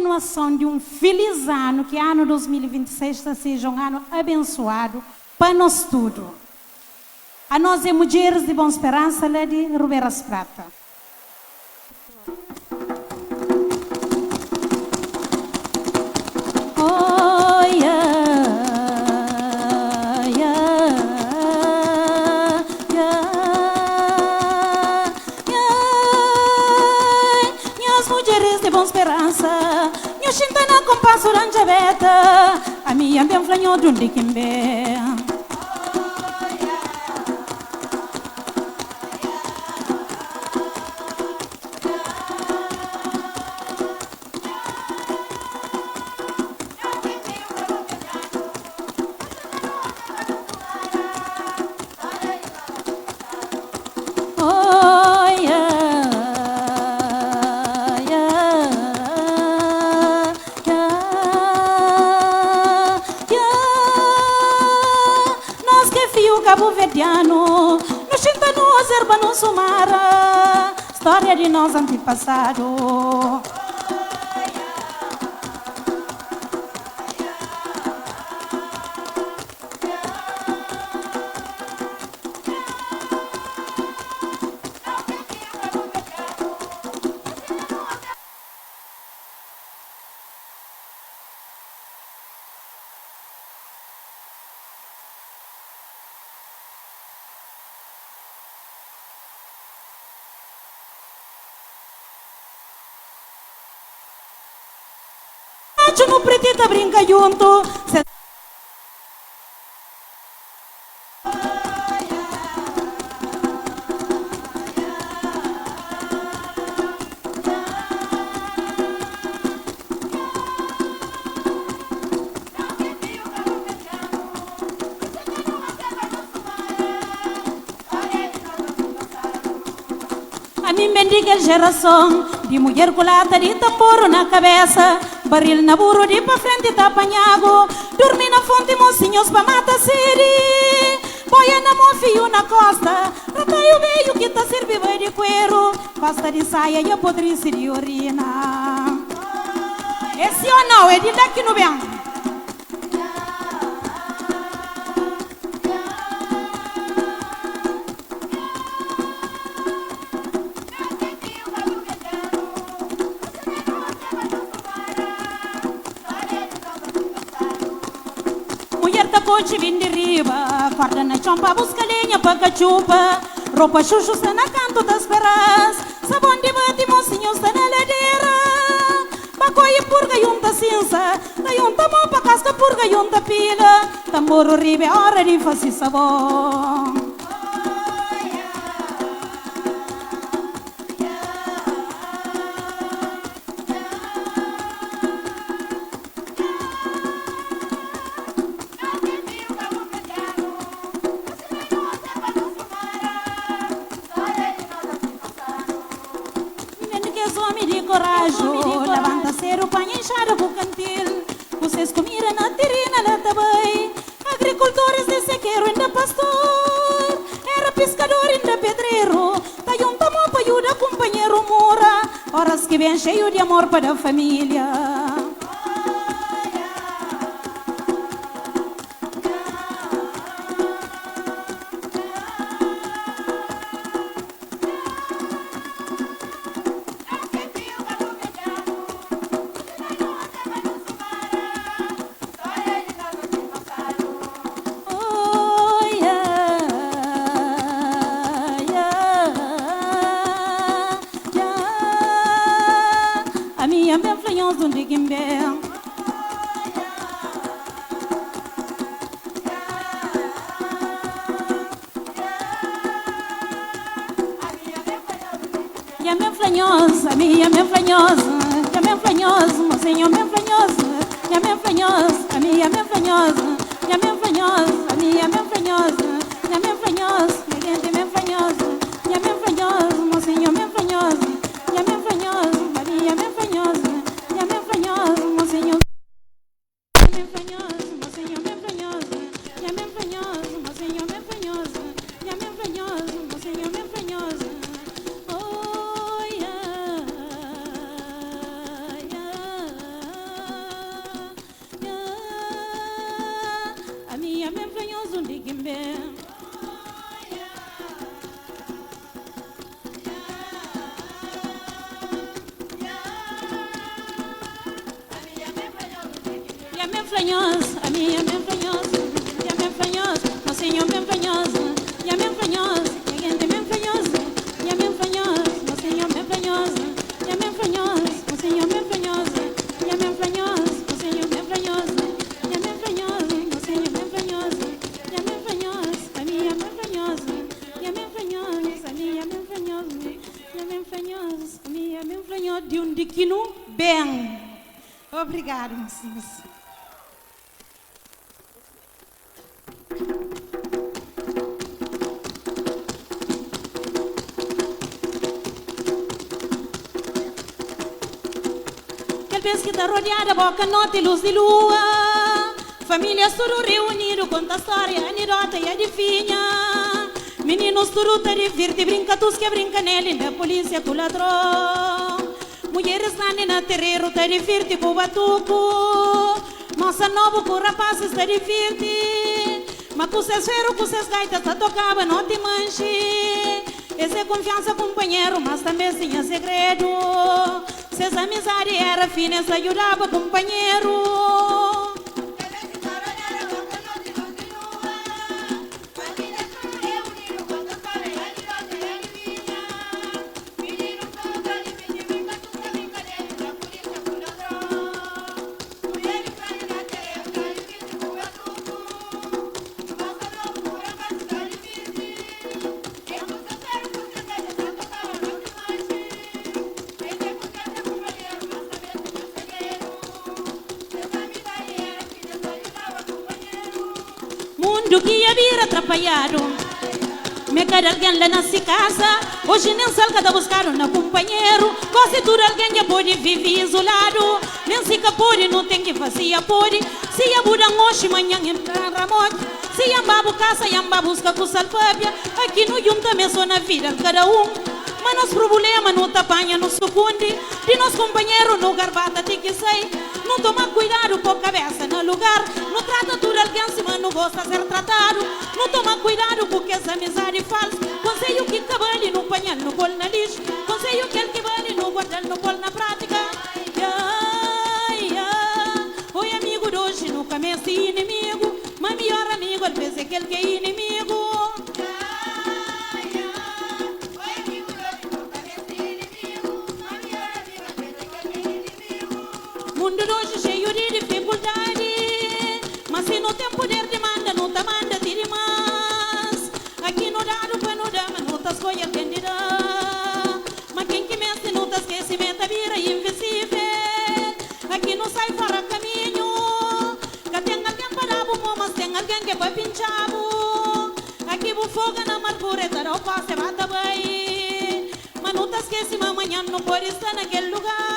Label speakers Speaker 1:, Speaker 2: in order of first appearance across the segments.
Speaker 1: Continuação de um feliz ano, que ano 2026 seja um ano abençoado para nós tudo. A nós é Mulheres de Boa Esperança, lá de Rubeiras Prata. Oh, yeah, yeah, yeah, yeah. Minhas mulheres de Boa Esperança, minha chintana com passo lanjaveta, a minha bem flanho de um diquimbe. Cabo Verdeano, no Chintanu, Zerba, no Sumara, história de nós antepassado. No pretita brinca junto. A mim bendiga geração de mulher colada de tambor na cabeça. Barril na burro de pra frente tá apanhado. Dormi na fonte, mocinhos pra matar sede. Boia na mão, fio na costa. Rataio veio que tá servindo de cuero. Pasta de saia e a podrice de urina. Esse ou não, é de daqui no bem. Coche vim de riba, corda na chompa, busca lenha pra cachupa. Roupa chuchu está na canto das esperas. Sabão de bate, mocinho está na ladeira. Bacoia purga e unta cinza. Da unta mão pra casca purga e unta pila. Tamboro ribe, hora de fazer sabão. Levanta cero, panha enxada com cantil. Vocês comiram na terrena, lá também. Agricultores de sequeiro, ainda pastor. Era pescador, ainda pedreiro. Tá um tamão para ajudar companheiro mora. Horas que vem cheio de amor para a família. A minha bem flanhosa, já bem flanhosa, mocinho bem flanhosa, já bem flanhosa, a minha bem flanhosa, já bem flanhosa, a minha bem flanhosa, já bem flanhosa, a gente bem flanhosa, já bem flanhosa, mocinho bem flanhosa, já bem flanhosa, a minha bem flanhosa, já bem flanhosa, mocinho bem flanhosa, mocinho bem flanhosa, já bem flanhosa, mocinho bem flanhosa, já bem flanhosa, mocinho bem flanhosa. Oh, yeah. gimbe. Ya me flanhos, a minha me flanhos, ya me flanhos, o senhor me flanhos, ya me flanhos, a gente me flanhos, ya me flanhos, o senhor me flanhos, ya me flanhos, o senhor me flanhos, ya me flanhos, o senhor me flanhos, ya me flanhos, o senhor me flanhos, ya me flanhos, a minha me flanhos, ya me flanhos, a minha me flanhos, ya me flanhos, a minha me flanhos de diquino bem. Obrigado, mocinhos. Vez que está rodeada, boca nota e luz de lua. Família tudo reunido, conta a história, anedota e adivinha. Meninos tudo tá divertido, brinca tus que brinca nele, da polícia com ladrão. Mulheres lá na terreiro, tá divertido com batuco. Moça nova com rapazes, tá divertido. Mas com seus ferros, com seus gaitas, tá tocava, não te manche. Essa é confiança, companheiro, mas também tinha segredo. Se essa amizade era fina, essa ajudava, companheiro. Mundo que ia vir atrapalhado, me quer alguém lá na sua casa. Hoje nem salga da buscar um companheiro. Quase tudo alguém já pode viver isolado. Nem se pode, não tem que fazer pode. Se a buda hoje, manhã entrar a morte. Se a babu casa, a babu busca com salpapia. Aqui no junta me só na vida cada mas nos problemas não tapanha, não sucunde. De nos companheiros no garbata tem que sair. Não toma cuidado com a cabeça no lugar. Não trata tudo alguém se mas não gosta de ser tratado. Não toma cuidado porque essa amizade falsa. Conselho que cabale no panhal, no bol na lixo. Conselho que ele que vale no guardar, no bol na prática. Oi amigo de hoje nunca me é inimigo. Mas melhor amigo às vezes é aquele que é inimigo. Mundo de hoje cheio de dificuldade, mas se não tem poder demanda, não te manda tire mais. Aqui não dá para não dá, mas não te escolhe atendida. Mas quem que mexe não te esquece, meta vira invisível. Aqui não sai fora caminho, que tem alguém para o mas tem alguém que vai pinchar. Aqui vou fogo na amargura, dará o passe, bata bem. Mas não te esquece, amanhã não pode estar naquele lugar.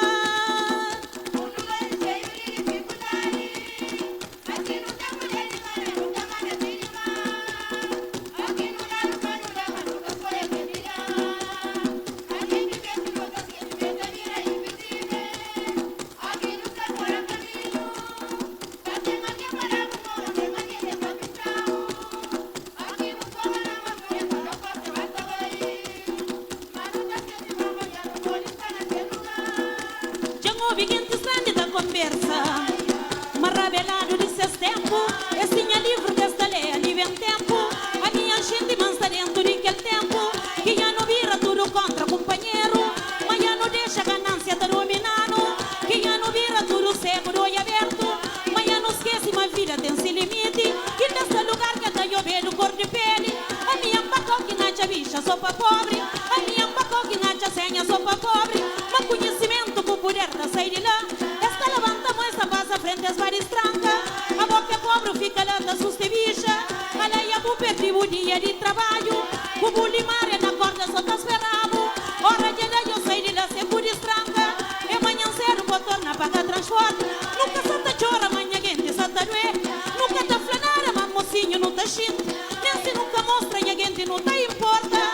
Speaker 1: Marrabelado de seus tempos, esse tinha livro desta lei, ali vem tempo. A minha gente mansa dentro daquele tempo, que já não vira tudo contra companheiro, mas já não deixa a ganância tá dominando, que já não vira tudo seguro e aberto, mas já não esquece, uma vida tem esse limite, que nesse lugar que tá chovendo cor de pele. A minha bacó que nacha bicha, só pra pobre, a minha bacó que nacha senha, só pra pobre, mas conhecimento com poder da sair de lá. Frente às várias trancas, a boca é pobre, fica lá da susta bicha. Olha aí a bupe, tribo dia de trabalho, o bulimar é na corda, só tá esperando. Hora de lá eu saí de lá, se por estranca. E amanhã cedo vou tornar pagar transporte. Nunca só tá chora, amanhã gente só tá doer. Nunca tá flanada, mas mocinho não tá xinte. Nem se nunca mostra, e a gente não tá importa.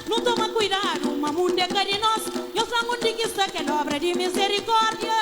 Speaker 1: Não toma cuidado, uma mundo é carinhoso. Eu sou um diquista que é obra de misericórdia.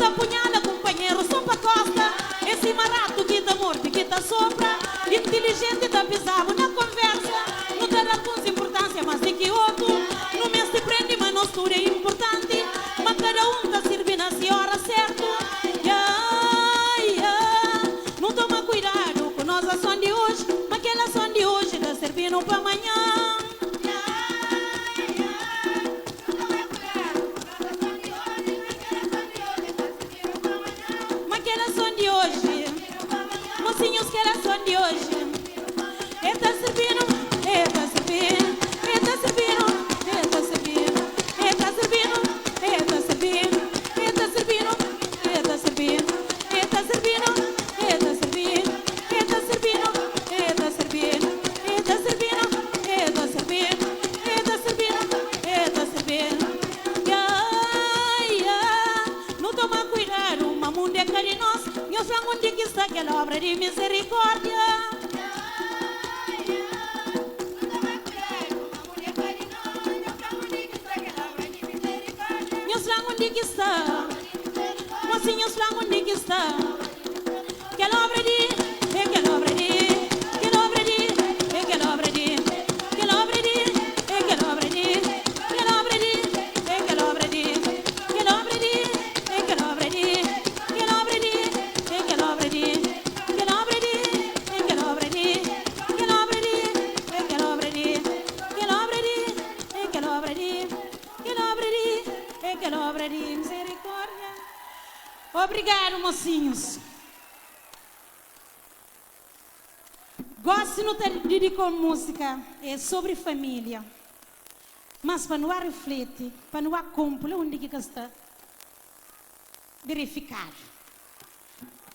Speaker 1: apunhala, companheiro, só pra costa. Esse marato que tá morto, que tá sopra. Inteligente tá pisado na conversa. Não terá alguns importância, mas de que outro. No mês se prende, mas não é importante. Mas cada um tá servindo a senhora certo. Não toma cuidado com nós a som de hoje. Mas aquela som de hoje tá servindo pra amanhã. Mocinhos que era som de hoje. Está servindo, está servindo, está servindo, está servindo, está servindo, está servindo, está servindo, está servindo, está servindo, está servindo, está servindo, está servindo, está servindo, está servindo, está servindo, está servindo. Não toma cuidado, uma mundo é carinhoso. Eu sou onde que está aquela obra de misericórdia. Eu sou onde que está, mocinhos lá onde que está. Aquela obra de, aquela obra de, aquela obra de, aquela obra de, aquela obra de, aquela obra de, aquela obra de, aquela obra de, aquela obra de, aquela obra de, aquela obra de. Obrigado, mocinhos. Gosto de dedicar música sobre família, mas para não refletir, para não acompanhar onde que está verificar.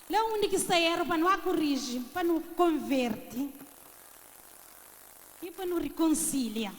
Speaker 1: Lá onde que está erro, para não corrigir, para não converter e para não reconciliar.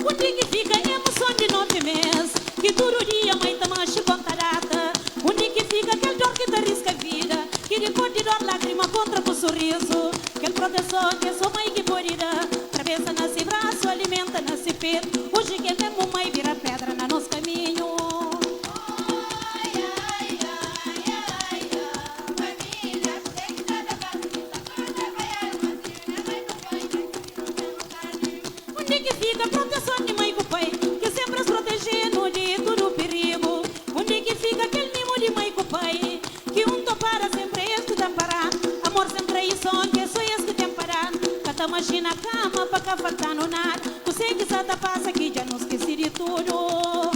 Speaker 1: Onde que fica a emoção de noite mês? Que todo dia mãe tá mancha com tarata. Onde que fica aquele dor que te arrisca a vida? Que depois de dor lágrima contra com sorriso. Aquele proteção que sua mãe que pode dar. Travessa nesse braço, alimenta nesse peito. Hoje que mesmo mãe vira pedra no nosso caminho. Onde que fica a proteção de mãe com pai, que sempre os protegendo de todo perigo? Onde que fica aquele mimo de mãe com pai, que um topara sempre este tampara? Amor sem traição, que só este tempará. Cata machina cama, para cá faltando nada. Você que só tá passa que já não esqueci de tudo.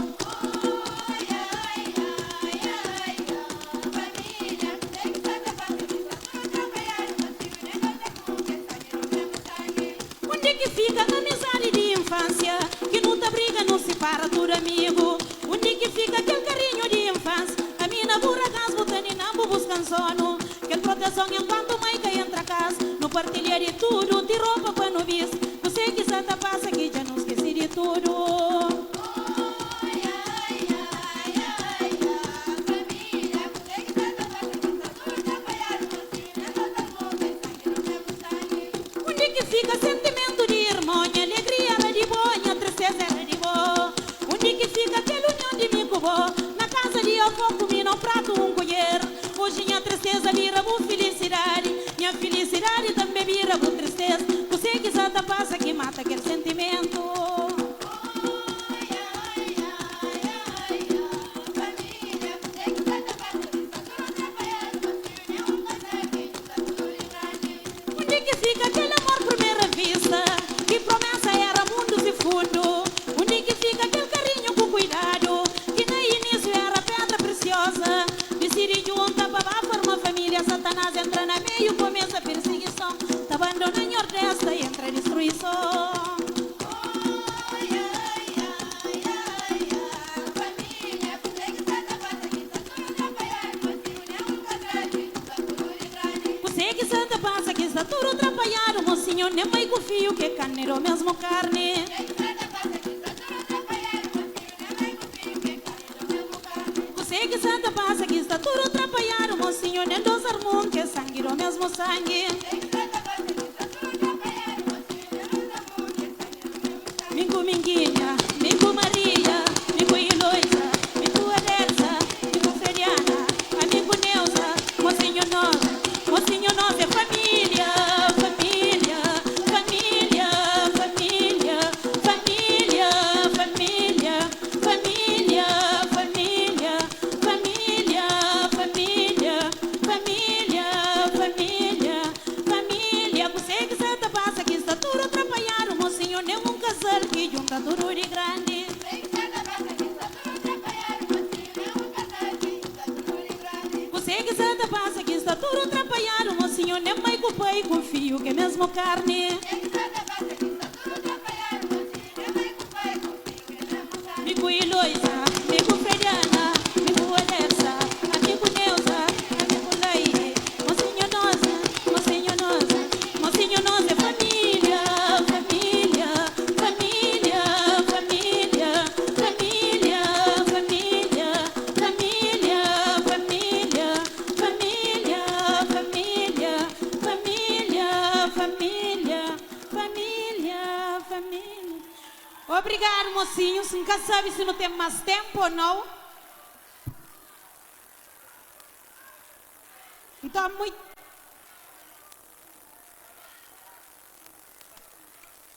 Speaker 1: Onde que fica a amizade de infância, que não tá briga, não se para tudo amigo? Onde que fica aquele carinho de infância? A mina burra gas, botando em nambo, buscando sono. Aquele proteção enquanto mãe que entra a casa. Não partilha de tudo, de roupa quando viste. Você que só tá passa que já não esqueci de tudo. Onde que fica sentimento de irmão, alegria era de boa, tristeza era de boa? Onde que fica aquela união de mim com vó? Na casa de avó comi no prato colher. Hoje minha tristeza vira por felicidade, minha felicidade também vira por tristeza. mocinho, nem mais confio que carneiro mesmo carne. Consegue Santa passa que está tudo atrapalhado, mocinho, nem dos armão que sangue o mesmo sangue. Mingo Minguinha, Mingo Maria, Mingo Eloisa, Mingo Adelsa, Mingo Feriana, amigo Neuza, mocinho nós é família, família, família, família, família, família, família, família, família, família, família, família, família. Você que Santa passa que está tudo atrapalhado, mocinho, nem um casal que junta duro de grande. Você que Santa passa que está tudo atrapalhado, mocinho, nem mais com pai confio que é mesmo carne. Mico Eloisa, Mico Feriana, Mico Adelsa, amigo Neuza, amigo Laide, mocinho nós é família, família, família, família, família, família, família, família, família, família, família, família, família. Obrigado, mocinho. Você nunca sabe se não tem mais tempo ou não. Então, muito.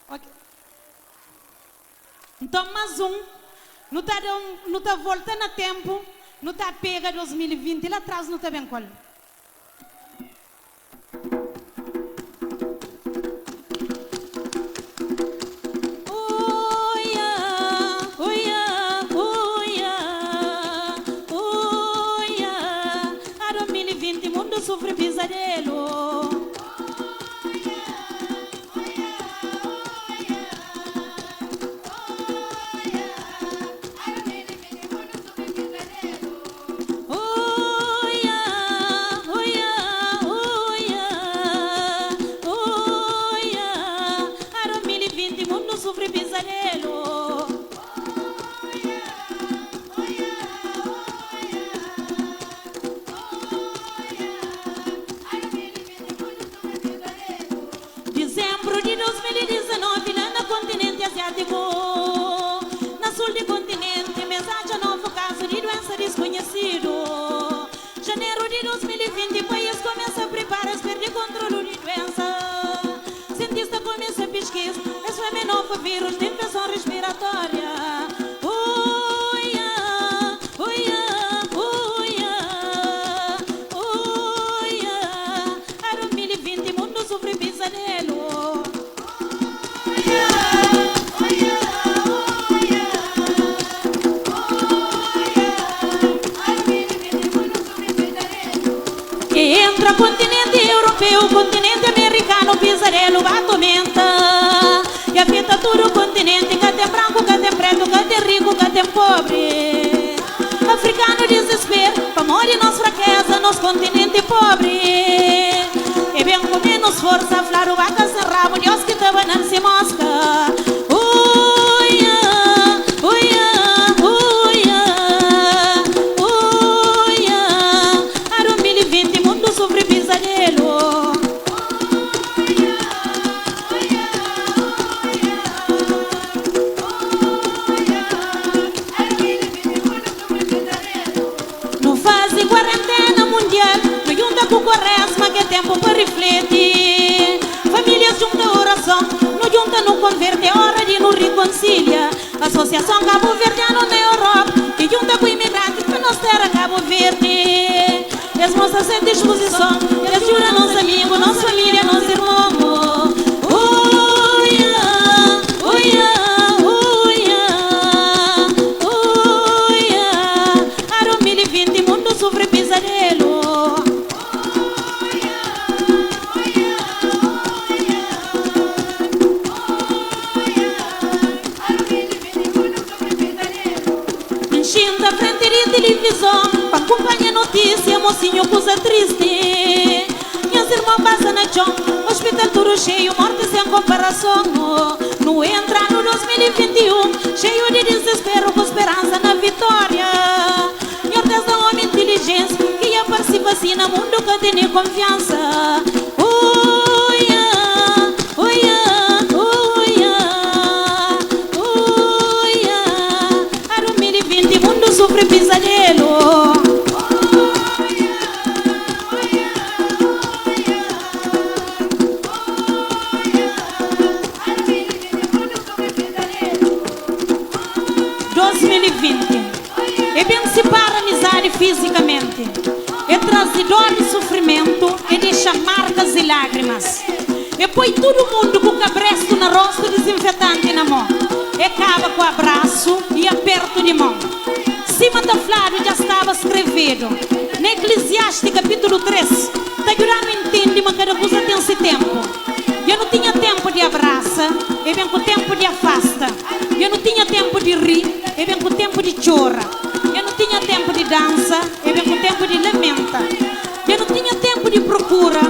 Speaker 1: Okay. Então, mais um. Não está voltando a tempo. Não está pega 2020. Lá atrás não está bem qual. Sofre pesadelo. Ara 2020 mundo sofre pesadelo. Dezembro de 2019, lá no continente asiático, na sul do continente, mensagem novo caso de doença desconhecido. Janeiro de 2020, país começa a preparar, perde controle de doença. Cientista começa a pesquisa, esse é o novo vírus de infecção respiratória. Era 2020, mundo sofre pesadelo. E entra continente europeu, continente americano, pesadelo aumenta. E afeta todo o continente, cá tem branco, cá tem preto, cá tem rico, cá tem pobre. Africano desespero, para morrer nossa fraqueza, nosso continente pobre. E bem com menos força, flaro vaca sem rabo, Deus que te vai não se mosca. Era 2020, mundo sofre pesadelo. Não faz quarentena mundial, não junta com quaresma que é tempo para refletir. Famílias junta oração, não junta no converte, é hora de nos reconcilia. Associação Cabo Verdeano na Europa, que junta com imigrantes para nós terra Cabo Verde. Eles mostram sem disposição, eles juram nosso amigo, nossa família, nosso irmão. Era 2020, mundo sofre pesadelo. Enchendo a frente de televisão, para acompanhar notícia, mocinho, coisa triste. Minha Meus irmãos passam na chão, hospital tudo cheio, morte sem comparação. No entrar no 2021, cheio de desespero, com esperança na vitória. Senhor Deus dá homem inteligência, que aparece vacina, mundo que tem confiança. A 2020 mundo sofre pesadelo. É bem separa a amizade fisicamente, é trazer dor e sofrimento, e deixa marcas e lágrimas. E põe todo mundo com o cabresto no rosto, desinfetante na mão. E acaba com abraço e aperto de mão. Cima da Flávio já estava escrevido, na Eclesiastes capítulo 3, está jurando entende, mas cada coisa tem esse tempo. Eu não tinha tempo de abraçar, e vem com o tempo de afasta. Eu não tinha tempo de rir, e vem com o tempo de chorar. Eu não tinha tempo de dança, e vem com o tempo de lamenta. Eu não tinha tempo de procura,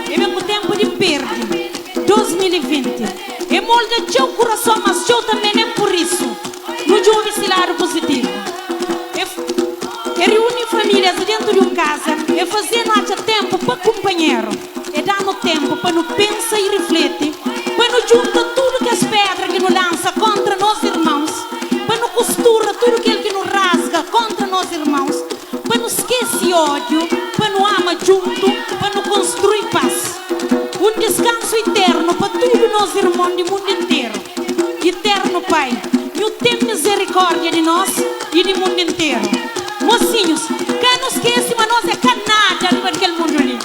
Speaker 1: e vem com o tempo de perde. 2020 é molda teu coração, mas eu também nem por isso não houve esse lado positivo. É reunir famílias dentro de uma casa, é fazer nós tempo para companheiro, é dar no tempo para não pensar e refletir, para não junta tudo que as pedras que nos lança contra nós irmãos, para não costura tudo aquilo que nos rasga contra nós irmãos, para não esquecer ódio, para não amar junto, para não construir paz. Um descanso eterno para todos nós irmãos do mundo inteiro. Eterno Pai, e tem misericórdia de nós e do mundo inteiro. Mocinhos, quem não esquece, mas nós é canada naquele mundo ali.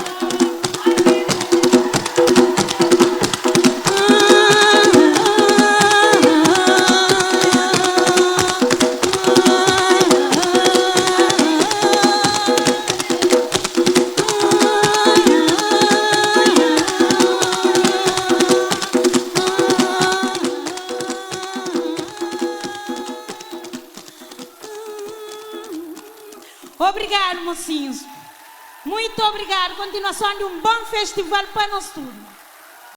Speaker 1: Obrigado, mocinhos. Muito obrigado. Continuação de um bom festival para nós todos.